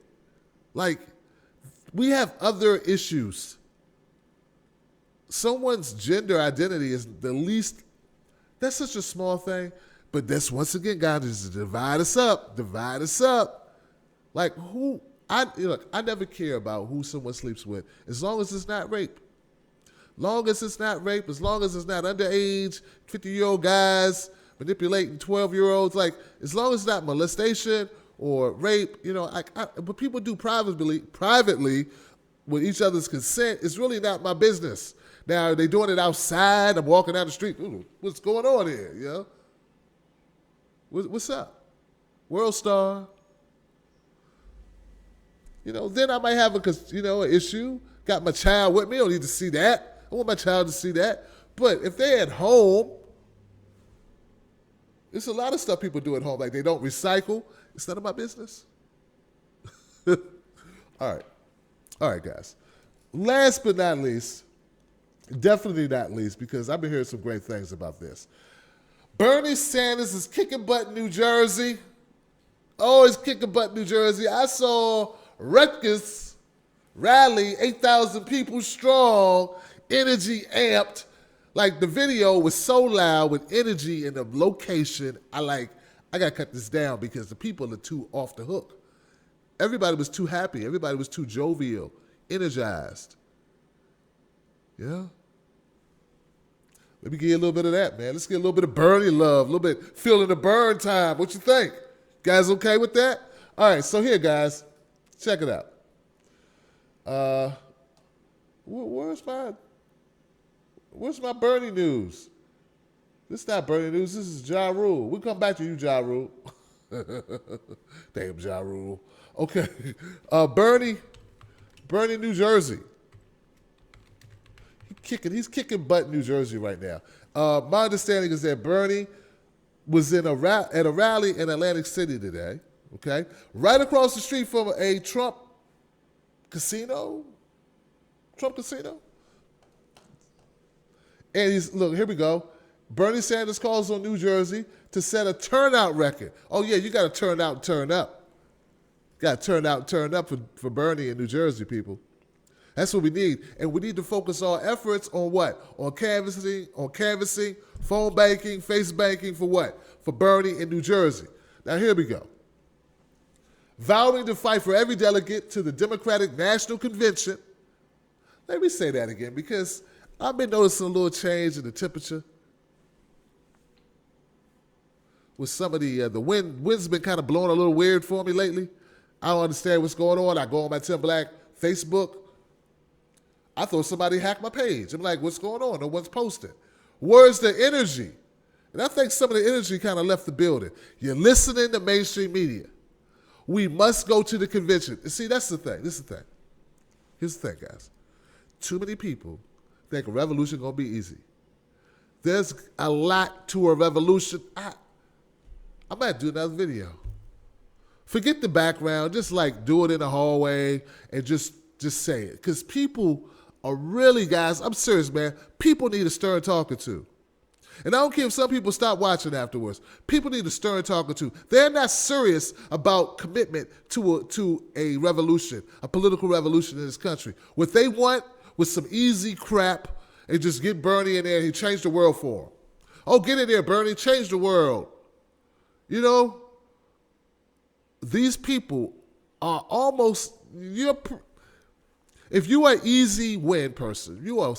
Like, we have other issues. Someone's gender identity is the least, that's such a small thing, but that's, once again, God, is to divide us up. Like, I never care about who someone sleeps with, as long as it's not rape. As long as it's not underage, 50-year-old guys manipulating 12-year-olds, like, as long as it's not molestation or rape, what people do privately with each other's consent is really not my business. Now, they're doing it outside. I'm walking down the street. Ooh, what's going on here, What's up? World star. Then I might have an issue. Got my child with me. I don't need to see that. I want my child to see that. But if they're at home, there's a lot of stuff people do at home. Like they don't recycle. It's none of my business. All right, guys. Last but not least, definitely not least, because I've been hearing some great things about this. Bernie Sanders is kicking butt in New Jersey. Oh, he's kicking butt in New Jersey. I saw Rutgers rally, 8,000 people strong, energy amped. Like, the video was so loud with energy and the location. I got to cut this down because the people are too off the hook. Everybody was too happy. Everybody was too jovial, energized. Yeah? Let me give you a little bit of that, man. Let's get a little bit of Bernie love, a little bit feeling the burn time. What you think? Guys okay with that? All right, so here, guys, check it out. Where's my Bernie news? This is not Bernie news. This is Ja Rule. We'll come back to you, Ja Rule. Damn, Ja Rule. Okay. Bernie, New Jersey. He's kicking butt in New Jersey right now. My understanding is that Bernie was at a rally in Atlantic City today, okay? Right across the street from a Trump casino. And look, here we go. Bernie Sanders calls on New Jersey to set a turnout record. Oh, yeah, you got to turn out and turn up. Got to turn out and turn up for Bernie in New Jersey, people. That's what we need. And we need to focus our efforts on what? On canvassing, phone banking, face banking for what? For Bernie in New Jersey. Now, here we go. Vowing to fight for every delegate to the Democratic National Convention. Let me say that again because I've been noticing a little change in the temperature. With some of the wind's been kind of blowing a little weird for me lately. I don't understand what's going on. I go on my Tim Black Facebook. I thought somebody hacked my page. I'm like, what's going on? No one's posting. Where's the energy? And I think some of the energy kind of left the building. You're listening to mainstream media. We must go to the convention. And see, that's the thing. Here's the thing, guys. Too many people think a revolution going to be easy. There's a lot to a revolution. I might do another video. Forget the background. Just do it in the hallway and just say it. Because people are really, guys, I'm serious, man. People need a stern talking to. And I don't care if some people stop watching afterwards. People need a stern talking to. They're not serious about commitment to a revolution, a political revolution in this country. What they want was some easy crap and just get Bernie in there and he changed the world for them. Oh, get in there, Bernie, change the world. You know, these people are almost, if you are an easy win person, you are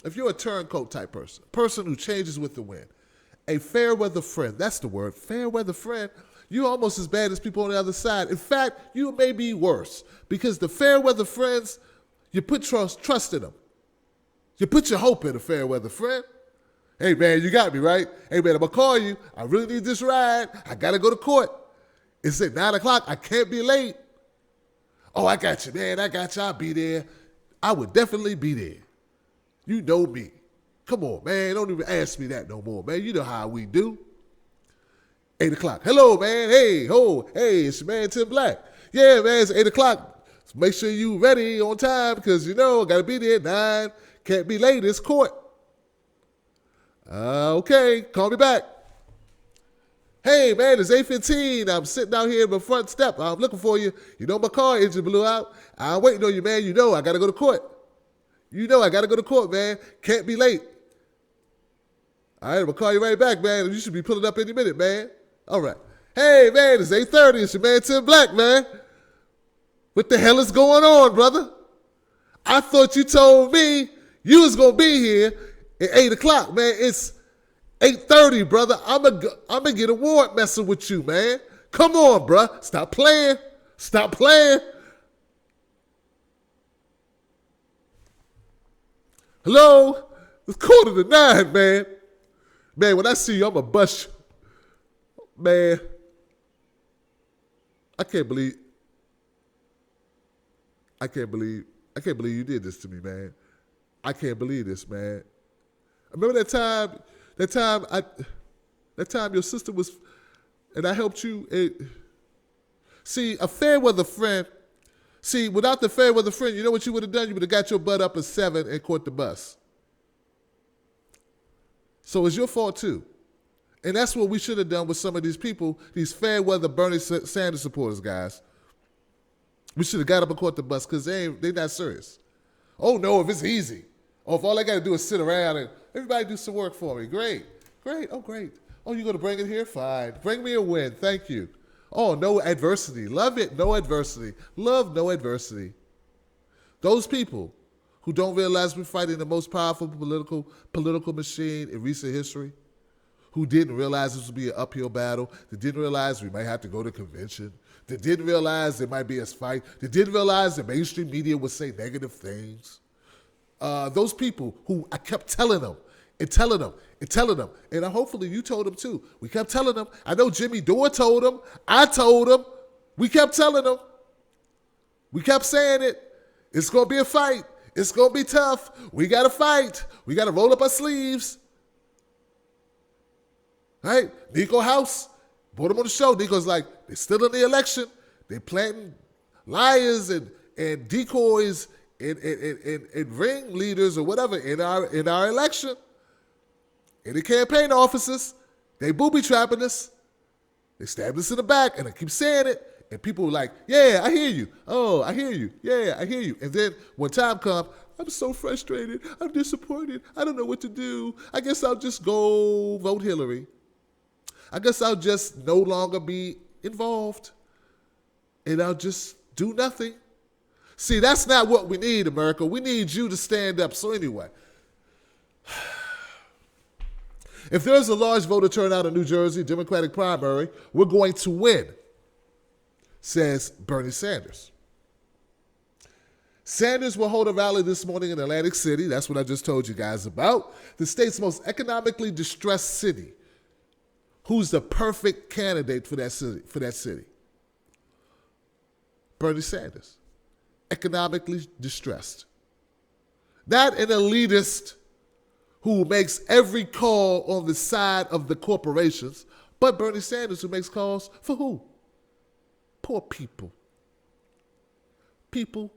if you're a turncoat type person who changes with the wind, a fair weather friend, that's the word, fair weather friend, you're almost as bad as people on the other side. In fact, you may be worse because the fair weather friends, you put trust in them. You put your hope in a fair weather friend. Hey, man, you got me, right? Hey, man, I'm going to call you. I really need this ride. I got to go to court. It's at 9 o'clock. I can't be late. Oh, I got you, man. I got you. I'll be there. I would definitely be there. You know me. Come on, man. Don't even ask me that no more, man. You know how we do. 8 o'clock. Hello, man. Hey, it's your man, Tim Black. Yeah, man, it's 8 o'clock. So make sure you ready on time because, I got to be there at 9. Can't be late. It's court. Okay. Call me back. Hey, man, it's 8:15. I'm sitting out here in the front step. I'm looking for you. My car engine blew out. I'm waiting on you, man. I got to go to court. I got to go to court, man. Can't be late. All right, I'm going to call you right back, man. You should be pulling up any minute, man. All right. Hey, man, it's 8:30. It's your man, Tim Black, man. What the hell is going on, brother? I thought you told me you was going to be here at 8 o'clock, man. It's 8:30, brother. I'm gonna get a warrant messing with you, man. Come on, bruh. Stop playing. Stop playing. Hello? It's 8:45, man. Man, when I see you, I'm going to bust you. Man, I can't believe you did this to me, man. I can't believe this, man. Remember that time your sister was, and I helped you. See, a fair weather friend. See, without the fair weather friend, you know what you would have done? You would have got your butt up at 7 and caught the bus. So it's your fault too. And that's what we should have done with some of these people, these fair weather Bernie Sanders supporters, guys. We should have got up and caught the bus because they're not serious. Oh no, if it's easy. Or if all I got to do is sit around and everybody do some work for me. Great. Oh, great. Oh, you going to bring it here? Fine. Bring me a win. Thank you. Oh, no adversity. Love it. No adversity. Love no adversity. Those people who don't realize we're fighting the most powerful political machine in recent history, who didn't realize this would be an uphill battle, that didn't realize we might have to go to convention, that didn't realize there might be a fight, that didn't realize the mainstream media would say negative things. Those people who I kept telling them, and hopefully you told them too. We kept telling them. I know Jimmy Dore told them. I told them. We kept telling them. We kept saying it. It's going to be a fight. It's going to be tough. We got to fight. We got to roll up our sleeves. Right? Nico House, brought him on the show. Nico's like, they're still in the election. They're planting liars and decoys and ring leaders or whatever in our election. And the campaign officers, they booby-trapping us. They stabbed us in the back, and I keep saying it. And people were like, yeah, I hear you. Oh, I hear you. Yeah, I hear you. And then when time comes, I'm so frustrated. I'm disappointed. I don't know what to do. I guess I'll just go vote Hillary. I guess I'll just no longer be involved. And I'll just do nothing. See, that's not what we need, America. We need you to stand up. So anyway, if there's a large voter turnout in New Jersey, Democratic primary, we're going to win, says Bernie Sanders. Sanders will hold a rally this morning in Atlantic City. That's what I just told you guys about. The state's most economically distressed city. Who's the perfect candidate for that city? Bernie Sanders. Economically distressed. Not an elitist who makes every call on the side of the corporations, but Bernie Sanders who makes calls for who? Poor people. People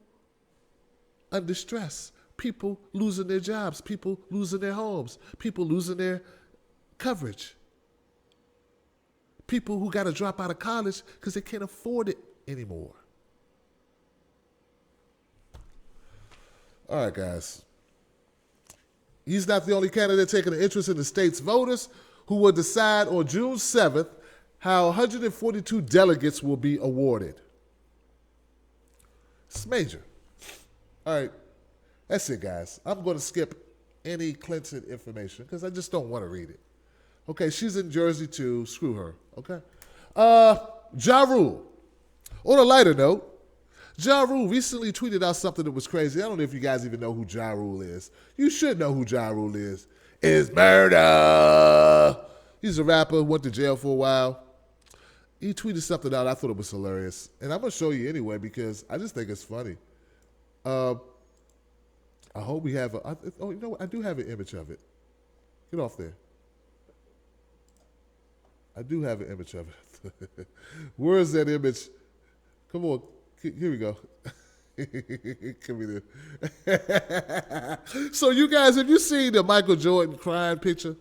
under stress. People losing their jobs, people losing their homes, people losing their coverage. People who got to drop out of college because they can't afford it anymore. All right, guys. He's not the only candidate taking an interest in the state's voters who will decide on June 7th how 142 delegates will be awarded. It's major. All right. That's it, guys. I'm going to skip any Clinton information because I just don't want to read it. Okay, she's in Jersey too. Screw her. Okay. Ja Rule. On a lighter note, Ja Rule recently tweeted out something that was crazy. I don't know if you guys even know who Ja Rule is. You should know who Ja Rule is. It's murder. He's a rapper, went to jail for a while. He tweeted something out. I thought it was hilarious. And I'm going to show you anyway because I just think it's funny. I hope we have oh, you know what? I do have an image of it. Get off there. I do have an image of it. Where is that image? Come on. Here we go. Come here. So you guys, have you seen the Michael Jordan crying picture?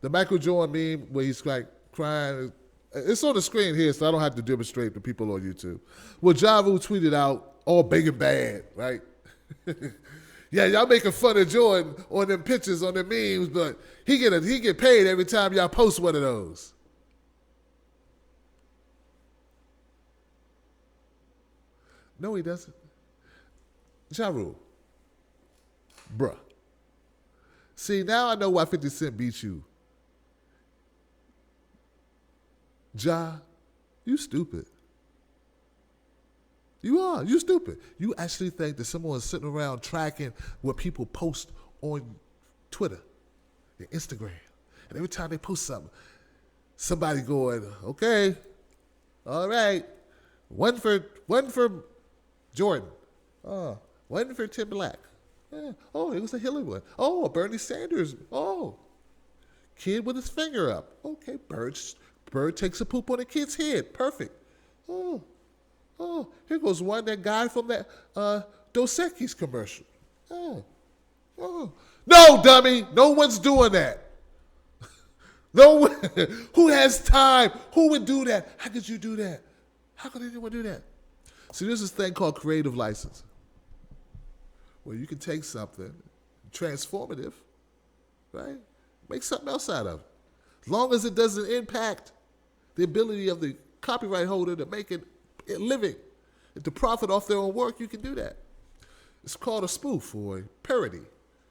The Michael Jordan meme where he's like crying. It's on the screen here, so I don't have to demonstrate to people on YouTube. Well, Ja Rule tweeted out, all big and bad, right? Yeah, y'all making fun of Jordan on them pictures, on them memes, but he get paid every time y'all post one of those. No, he doesn't. Ja Rule. Bruh. See, now I know why 50 Cent beat you. Ja, you stupid. You are. You stupid. You actually think that someone's sitting around tracking what people post on Twitter and Instagram. And every time they post something, somebody going, okay, all right, one for Jordan. One for Tim Black. Yeah. Oh, it was a Hillary one. Oh, a Bernie Sanders. Oh, kid with his finger up. Okay, bird takes a poop on a kid's head. Perfect. Oh, here goes one, that guy from that Dos Equis commercial. Oh. No, dummy. No one's doing that. No one. Who has time? Who would do that? How could you do that? How could anyone do that? See, there's this thing called creative license, where you can take something transformative, right? Make something else out of it. As long as it doesn't impact the ability of the copyright holder to make it a living and to profit off their own work, you can do that. It's called a spoof or a parody.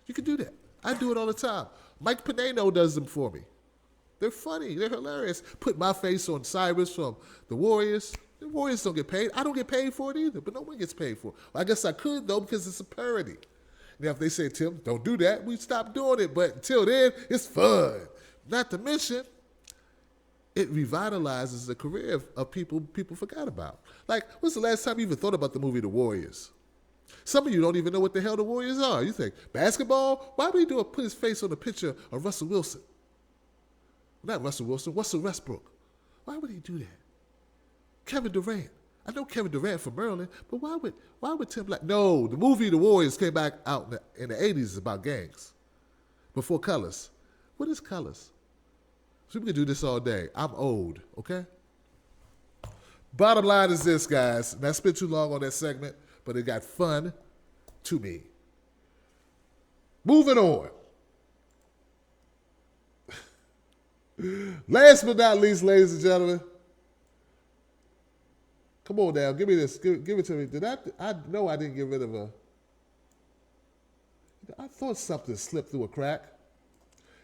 You can do that. I do it all the time. Mike Pineno does them for me. They're funny. They're hilarious. Put my face on Cyrus from the Warriors. The Warriors don't get paid. I don't get paid for it either, but no one gets paid for it. Well, I guess I could, though, because it's a parody. Now, if they say, Tim, don't do that, we stop doing it. But until then, it's fun. Not to mention, it revitalizes the career of people forgot about. Like, when's the last time you even thought about the movie The Warriors? Some of you don't even know what the hell the Warriors are. You think, basketball? Why would he put his face on a picture of Russell Wilson? Not Russell Wilson, Russell Westbrook. Why would he do that? Kevin Durant. I know Kevin Durant from Maryland, but why would Tim Black? No, the movie The Warriors came back out in the 80s about gangs. Before Colors. What is Colors? So we can do this all day. I'm old, okay? Bottom line is this, guys. And I spent too long on that segment, but it got fun to me. Moving on. Last but not least, ladies and gentlemen. Come on now, give me this. Give it to me. I know I didn't get rid of I thought something slipped through a crack.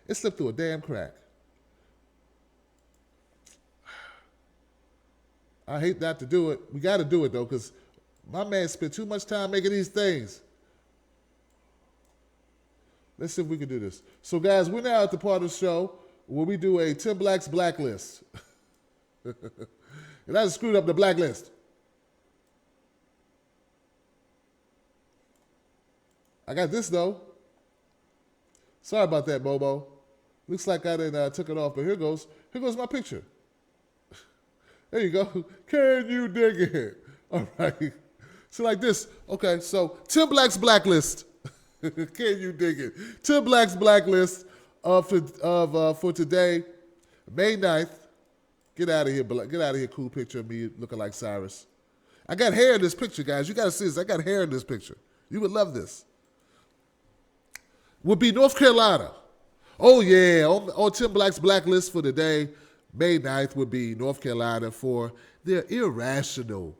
It slipped through a damn crack. I hate not to do it. We got to do it, though, because my man spent too much time making these things. Let's see if we can do this. So, guys, we're now at the part of the show where we do a Tim Black's Blacklist. And I just screwed up the Blacklist. I got this, though. Sorry about that, Bobo. Looks like I didn't took it off, but here goes my picture. There you go. Can you dig it? All right. So like this. Okay, so Tim Black's Blacklist. Can you dig it? Tim Black's Blacklist for today, May 9th. Get out of here, get out of here, cool picture of me looking like Cyrus. I got hair in this picture, guys. You got to see this. I got hair in this picture. You would love this. Would be North Carolina. Oh, yeah. On Tim Black's Blacklist for today, May 9th would be North Carolina for their irrational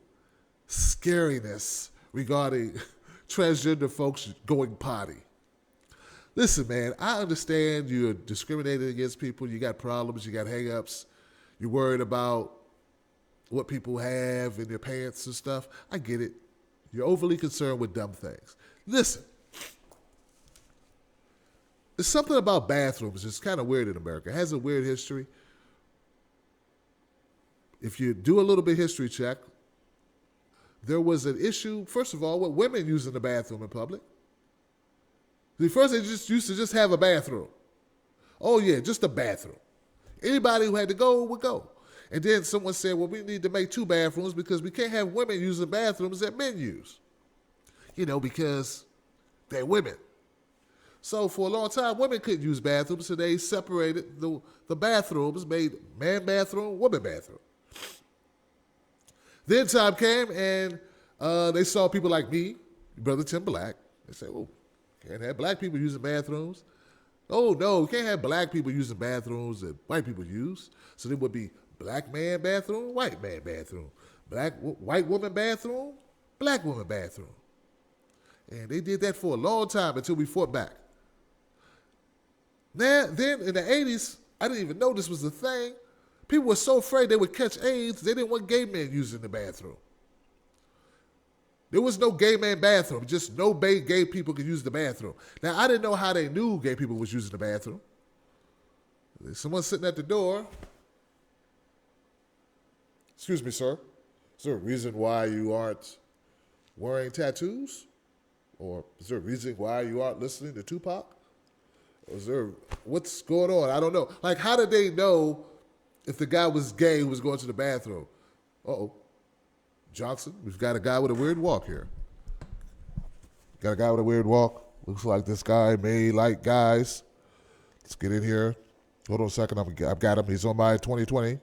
scariness regarding transgender folks going potty. Listen, man, I understand you're discriminating against people. You got problems. You got hang-ups. You're worried about what people have in their pants and stuff. I get it. You're overly concerned with dumb things. Listen, there's something about bathrooms that's kind of weird in America. It has a weird history. If you do a little bit history check, there was an issue, first of all, with women using the bathroom in public. First, they just used to just have a bathroom. Oh, yeah, just a bathroom. Anybody who had to go would go. And then someone said, well, we need to make 2 bathrooms because we can't have women using bathrooms that men use. Because they're women. So for a long time, women couldn't use bathrooms, so they separated the bathrooms, made man bathroom, woman bathroom. Then time came and they saw people like me, Brother Tim Black. They said, oh, can't have black people using bathrooms. Oh, no, we can't have black people using bathrooms that white people use. So there would be black man bathroom, white man bathroom, white woman bathroom, black woman bathroom. And they did that for a long time until we fought back. Then in the 80s, I didn't even know this was a thing. People were so afraid they would catch AIDS, they didn't want gay men using the bathroom. There was no gay man bathroom, just no gay people could use the bathroom. Now, I didn't know how they knew gay people was using the bathroom. There's someone sitting at the door. Excuse me, sir. Is there a reason why you aren't wearing tattoos? Or is there a reason why you aren't listening to Tupac? Or is there, what's going on? I don't know. Like, how did they know if the guy was gay who was going to the bathroom? Uh-oh. Johnson, we've got a guy with a weird walk here. Got a guy with a weird walk. Looks like this guy may like guys. Let's get in here. Hold on a second. I've got him. He's on my 2020.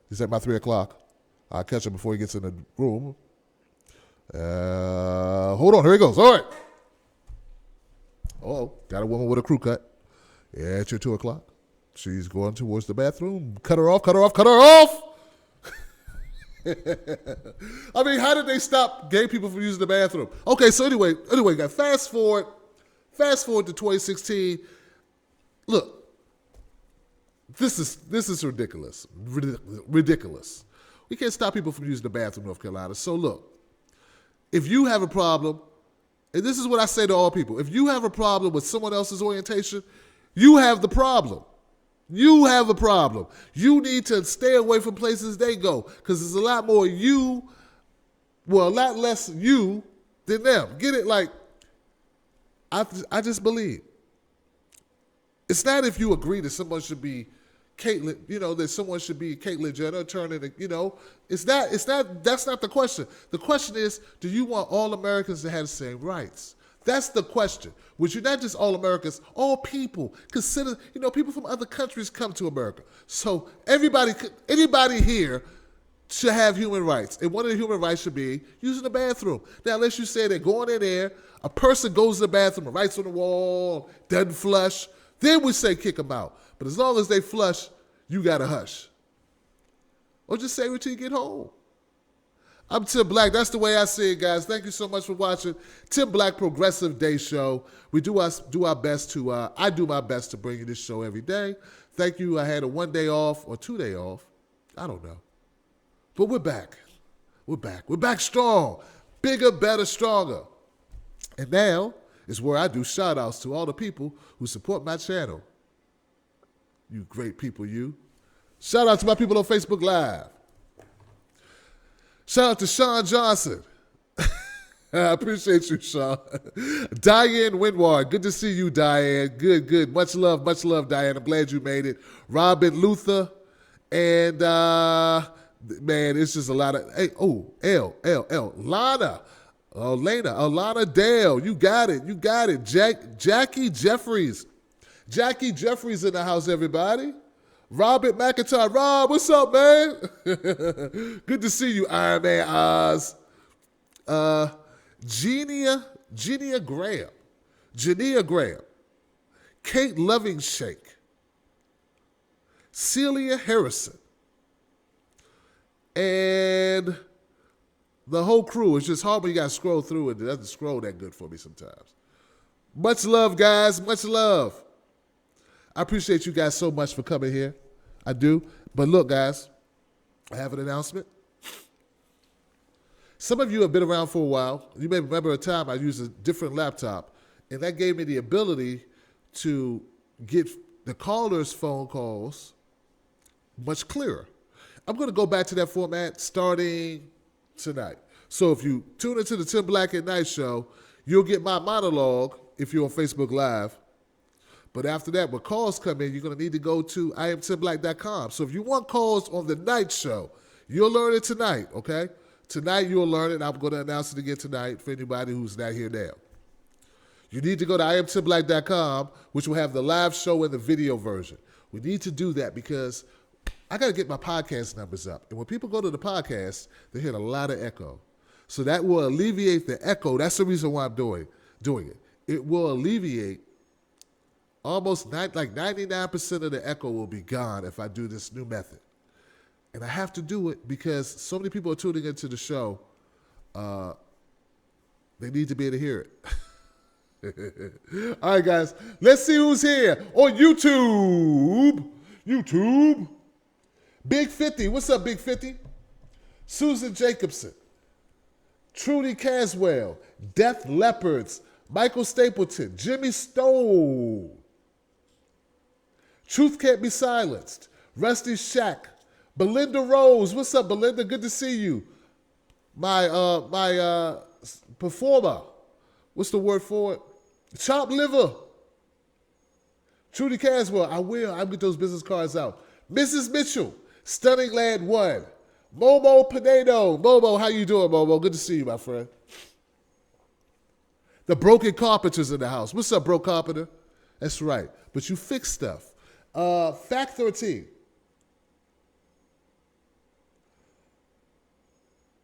He's at my 3 o'clock. I'll catch him before he gets in the room. Hold on. Here he goes. All right. Oh, got a woman with a crew cut. Yeah, it's your 2 o'clock. She's going towards the bathroom. Cut her off, cut her off, cut her off! I mean, how did they stop gay people from using the bathroom? Okay, so anyway, guys, fast forward to 2016. Look, this is ridiculous. Ridiculous. We can't stop people from using the bathroom in North Carolina. So look, if you have a problem, and this is what I say to all people, if you have a problem with someone else's orientation, you have the problem. You have a problem. You need to stay away from places they go because there's a lot more a lot less you than them. Get it? Like, I just believe. It's not if you agree that someone should be Caitlyn, that someone should be Caitlyn Jenner turning, that's not the question. The question is, do you want all Americans to have the same rights? That's the question. Which you're not just all Americans, all people. Consider, people from other countries come to America. So anybody here should have human rights. And one of the human rights should be using the bathroom. Now, unless you say they're going in there, a person goes to the bathroom and writes on the wall, doesn't flush, then we say kick them out. But as long as they flush, you got to hush. Or just say it till you get home. I'm Tim Black. That's the way I see it, guys. Thank you so much for watching Tim Black Progressive Day Show. We I do my best to bring you this show every day. Thank you. I had a 1 day off or 2 day off. I don't know. But we're back. We're back. We're back strong. Bigger, better, stronger. And now is where I do shout outs to all the people who support my channel. You great people, you. Shout out to my people on Facebook Live. Shout out to Sean Johnson. I appreciate you, Sean. Diane Winward. Good to see you, Diane. Good. Much love, Diane. I'm glad you made it. Robin Luther. And, man, it's just a lot of, hey, Lana. Alana Dale, you got it. Jackie Jeffries. Jackie Jeffries in the house, everybody. Robert McIntyre. Rob, what's up, man? Good to see you, Iron Man Oz. Genia Graham. Kate Lovingshake. Celia Harrison. And the whole crew. It's just hard when you got to scroll through it. It doesn't scroll that good for me sometimes. Much love, guys. Much love. I appreciate you guys so much for coming here. I do. But look, guys, I have an announcement. Some of you have been around for a while. You may remember a time I used a different laptop, and that gave me the ability to get the callers' phone calls much clearer. I'm going to go back to that format starting tonight. So if you tune into the Tim Black at Night show, you'll get my monologue if you're on Facebook Live. But after that, when calls come in, you're going to need to go to IamTimBlack.com. So if you want calls on the night show, you'll learn it tonight, okay? Tonight you'll learn it. I'm going to announce it again tonight for anybody who's not here now. You need to go to IamTimBlack.com, which will have the live show and the video version. We need to do that because I got to get my podcast numbers up. And when people go to the podcast, they hear a lot of echo. So that will alleviate the echo. That's the reason why I'm doing it. It will alleviate almost 99% of the echo will be gone if I do this new method. And I have to do it because so many people are tuning into the show. They need to be able to hear it. All right, guys. Let's see who's here on YouTube. Big 50. What's up, Big 50? Susan Jacobson. Trudy Caswell. Death Leopards. Michael Stapleton. Jimmy Stone. Truth Can't Be Silenced. Rusty Shack. Belinda Rose. What's up, Belinda? Good to see you. My performer. What's the word for it? Chopped liver. Trudy Caswell. I'll get those business cards out. Mrs. Mitchell. Stunning Lad 1. Momo Pinedo. Momo, how you doing, Momo? Good to see you, my friend. The Broken Carpenter's in the house. What's up, Bro Carpenter? That's right. But you fix stuff. Fact 13.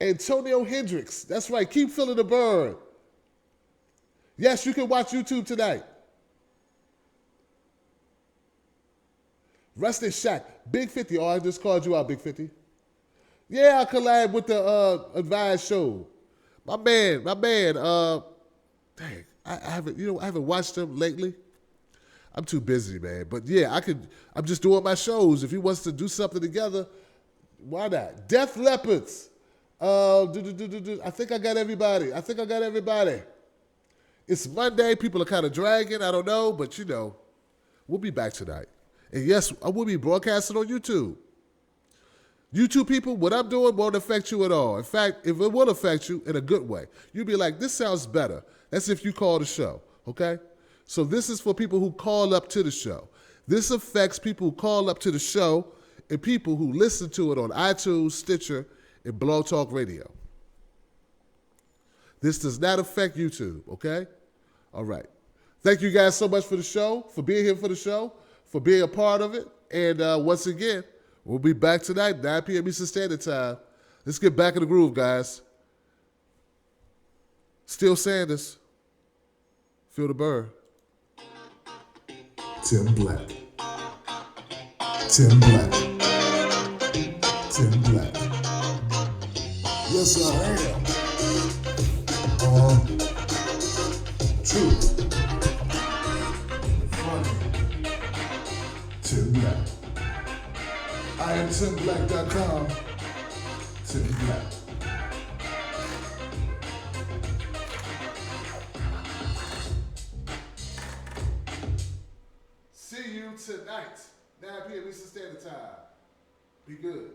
Antonio Hendricks. That's right. Keep feeling the burn. Yes, you can watch YouTube tonight. Rusty Shack. Big 50. Oh, I just called you out, Big 50. Yeah, I collab with the Advised show. My man, dang, I haven't watched him lately. I'm too busy, man. But yeah, I'm just doing my shows. If he wants to do something together, why not? Death Leopards. I think I got everybody. It's Monday. People are kind of dragging. I don't know, but we'll be back tonight. And yes, I will be broadcasting on YouTube. YouTube people, what I'm doing won't affect you at all. In fact, if it will affect you in a good way, you'll be like, this sounds better. That's if you call the show, okay? So this is for people who call up to the show. This affects people who call up to the show and people who listen to it on iTunes, Stitcher, and Blog Talk Radio. This does not affect YouTube, okay? All right. Thank you guys so much for the show, for being here for the show, for being a part of it. And once again, we'll be back tonight, 9 p.m. Eastern Standard Time. Let's get back in the groove, guys. Still Sanders. Feel the burn. Tim Black. Tim Black. Tim Black. Yes, I am. True. Funny. Tim Black. I am TimBlack.com. Tim Black. See you tonight, 9 p.m. Eastern Standard Time. Be good.